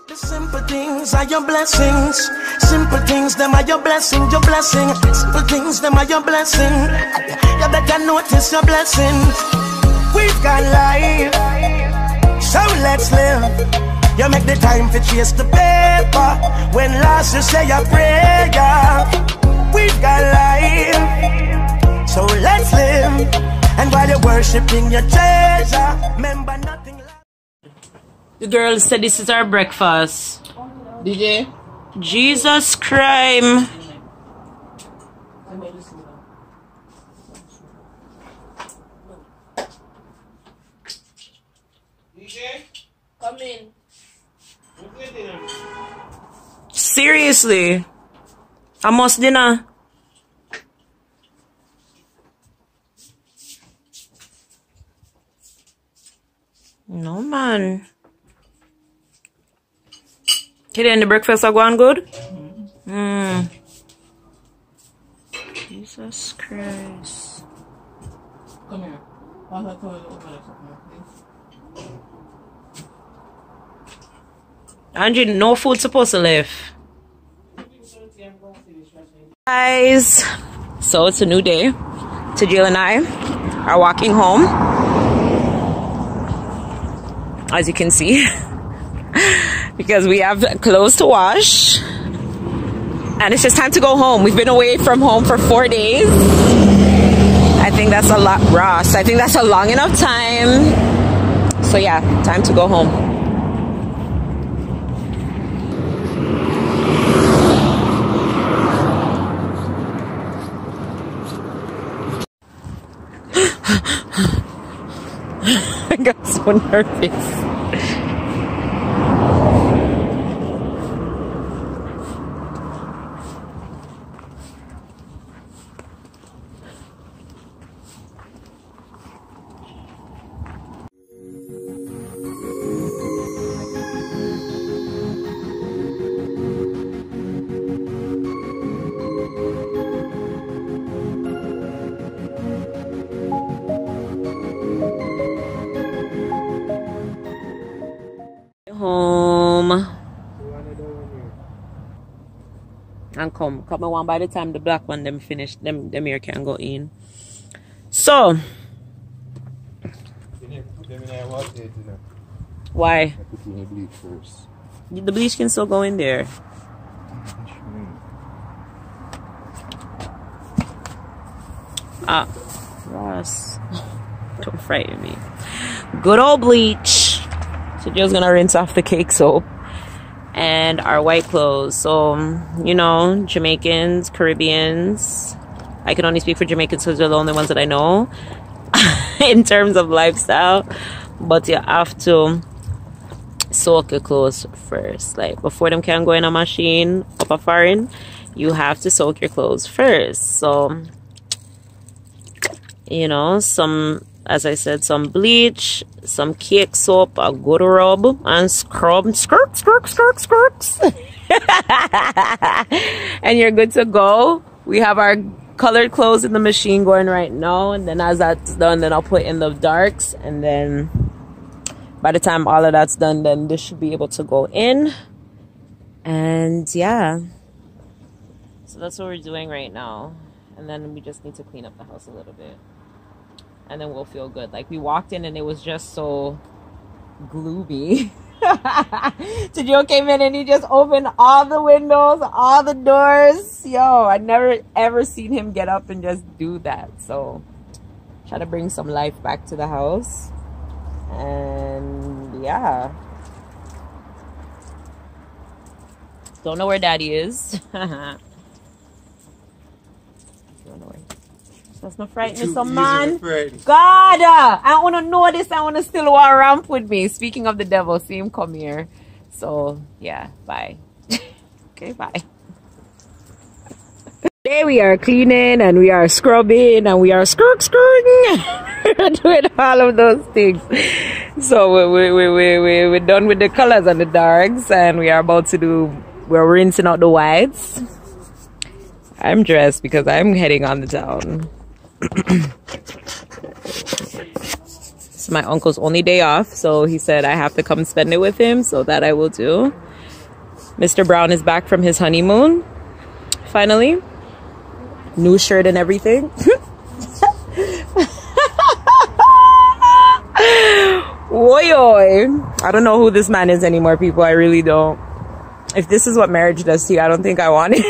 The simple things are your blessings. Simple things, them are your blessing, your blessing. Simple things, them are your blessing. You better notice your blessings. We've got life, so let's live. You make the time to chase the paper. When last you say a prayer. We've got life, so let's live. And while you're worshiping your treasure, remember nothing. The girl said this is our breakfast. DJ? Jesus crime. DJ? Come in. Seriously? Almost dinner. No man. Today and the breakfast are going good? Jesus Christ. Come here. Pass that toilet over there, please. Angie, no food supposed to live. Guys, so it's a new day. Jill and I are walking home. As you can see. Because we have clothes to wash. And it's just time to go home. We've been away from home for 4 days. I think that's a lot, Ross. I think that's a long enough time. So yeah, time to go home. I got so nervous. Home and come on by the time the black one them finish them here can go in. So why the bleach can still go in there? Ross, don't frighten me. Good old bleach. So Jill's gonna rinse off the cake soap and our white clothes. So, you know, Jamaicans, Caribbeans. I can only speak for Jamaicans because they're the only ones that I know in terms of lifestyle. But you have to soak your clothes first. Like before them can go in a machine up a foreign, you have to soak your clothes first. So, you know, as I said, some bleach, some cake soap, a good rub, and scrub, skirts. And you're good to go. We have our colored clothes in the machine going right now. And then as that's done, then I'll put in the darks. And then by the time all of that's done, then this should be able to go in. And yeah. So that's what we're doing right now. And then we just need to clean up the house a little bit. And then we'll feel good. Like we walked in and it was just so gloomy. Tajio came in and he just opened all the windows, all the doors. Yo, I never ever seen him get up and just do that. So try to bring some life back to the house. And yeah. Don't know where daddy is. Don't know where. That's not frightening some man. God, I want to know this. I want to still walk ramp with me. Speaking of the devil, see him come here. So yeah, bye. Okay, bye. Today we are cleaning and we are scrubbing and we are skirting. We're doing all of those things. So we're done with the colors and the darks, and we are about to do. We're rinsing out the whites. I'm dressed because I'm heading on the town. It's my uncle's only day off, so he said I have to come spend it with him, so that I will do. Mr. Brown is back from his honeymoon. Finally. New shirt and everything. Oi, oi. I don't know who this man is anymore, people. I really don't. If this is what marriage does to you, I don't think I want it.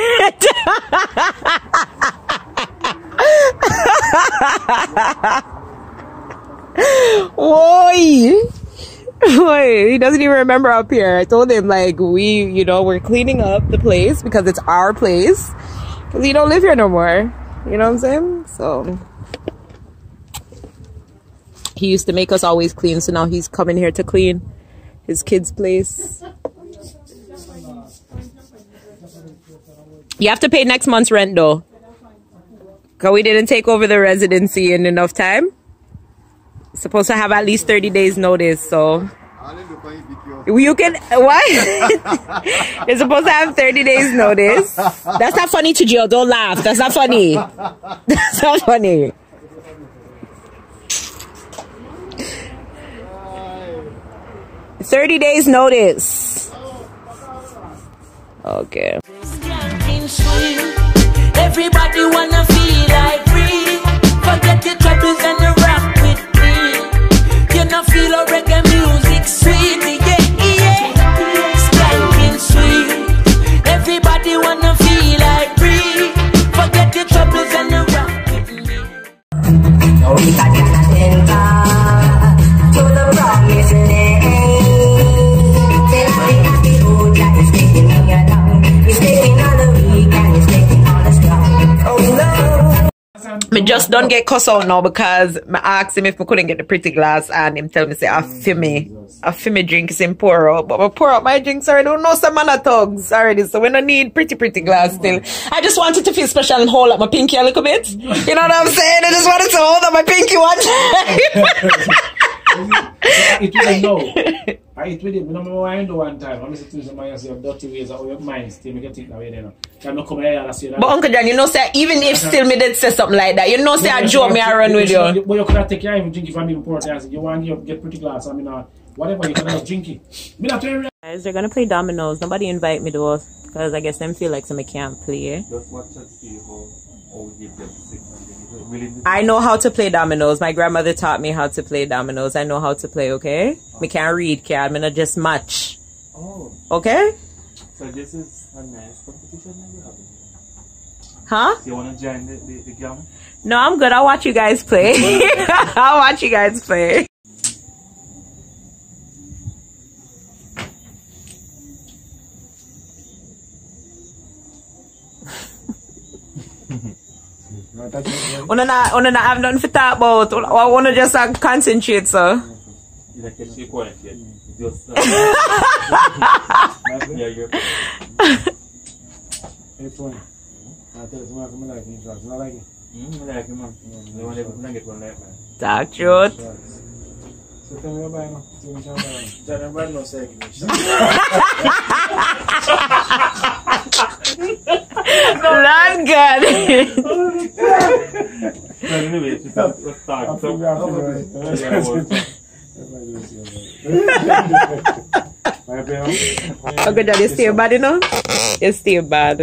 Oi. Oi. He doesn't even remember up here. I told him, like, we're cleaning up the place because it's our place. Because he don't live here no more. You know what I'm saying? So he used to make us always clean, so now he's coming here to clean his kid's place. You have to pay next month's rent though, because we didn't take over the residency in enough time. Supposed to have at least 30 days notice, so you can what? You're supposed to have 30 days notice. That's not funny to Jill. Don't laugh. That's not funny. That's not funny. $30 days notice. Okay. Everybody wanna feel like free. Forget your troubles and the rock with me. You know feel a reggae music sweet, yeah, yeah. Skanking sweet. Everybody wanna feel like free. Forget your troubles and the rock with me. No, we can't to the promised land. Me just don't get cuss out now because I asked him if we couldn't get the pretty glass and him tell me say I feel me drinks in pour out, but I pour out my drinks already. Don't know some man of thugs already, so we don't need pretty glass still. I just wanted to feel special and hold up my pinky a little bit. You know what I'm saying? I just wanted to hold up my pinky one time. It will know. I eat with it. I know what I do one time. I'm listening to somebody say dirty ways of your mind still make you think that way then. I'm not coming here and say that. But Uncle John, you know say even if still me did say something like that, you know say I joke me I run with you. But you could take care of drink if I'm important and say you want to get pretty glass. I mean whatever you can just drink it. Guys, they're gonna play dominoes. Nobody invite me though because I guess them feel like some can't play. Just watch and see how we get them sick. I know how to play dominoes. My grandmother taught me how to play dominoes. I know how to play, okay? Me can't read, I'm gonna just match. Oh. Okay? So this is a nice competition that you have. Huh? So you wanna join the game? No, I'm good. I'll watch you guys play. I'll watch you guys play. Wanna not have nothing to talk about. I wanna just concentrate, sir. Like a shape one yet. Just yeah, you're it's one. I tell you something I like it. I like it. I like it, man. You want to get one like man. Talk truth. So tell me about it. Everybody knows second. Lord God. Anyway, let's start. Okay, Dad, you stay bad, you know? You stay bad.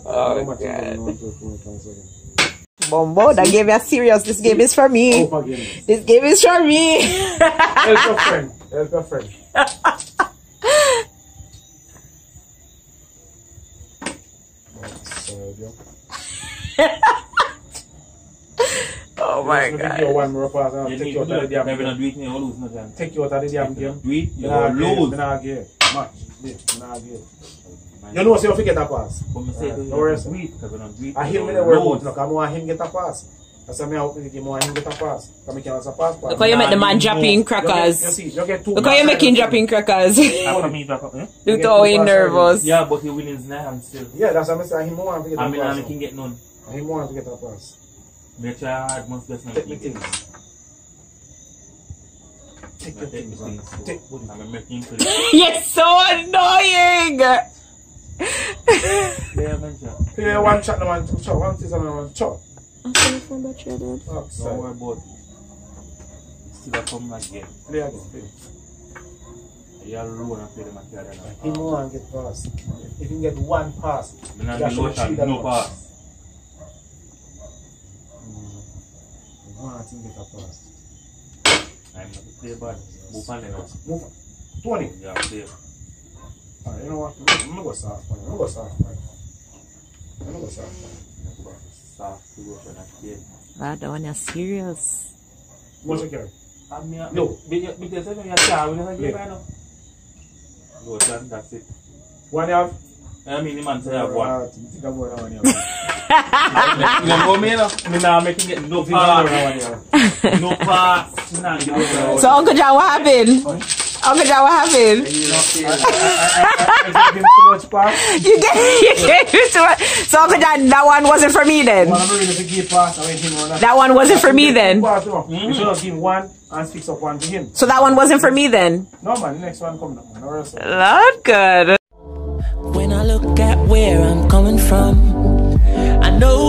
Oh, God. Bombo, that game is serious. This game is for me. This game is for me. Help your friend. Help your friend. Oh my God. Take you one more pass and take you out of the damn game. Take you out of the damn game. Do it, you will lose. Match. You know, so you get a pass. I hear me the word about no, I want him get a pass. That's why I want him get a pass. Look how you make the man dropping crackers. Look how you making dropping crackers. Look how he's nervous. Yeah, but he wins his hand still. Yeah, that's what I say. He want to get a pass. I can get none. He want to get a pass. Make sure hard must be take the things. Take the things. Take I'm making You're so annoying. Yeah, one shot, no one shot. One is on one shot. I'm sorry for that, Dad. Don't worry about it. Still come again. Play again, play. You alone and play the material. He won't get pass. If he can get one pass, I'm not the lotion, no pass. One thing get a pass. I'm not to play bad. Move on now. Move. 20. Yeah, play. Alright, you know what? I'm gonna go soft. I'm gonna go soft. Soft to go for that game. Wow, that one is serious. What's the carry? No. Because I mean, I'm going to give you lotion, that's it. One you have? I mean, the man say I have one. I think I'm going to one you You know what I mean? I'm not making it no pass. No pass. So Uncle John, what happened? Uncle John, what happened? I gave him too much pass. You gave it to us. So Uncle John, that one wasn't for me then. One of them really give pass. I went him on That one wasn't for me then. You should have given one and fix up one to him. So that one wasn't for me then. No man, the next one coming up. No rest. Not good. When I look at where I'm coming from, I know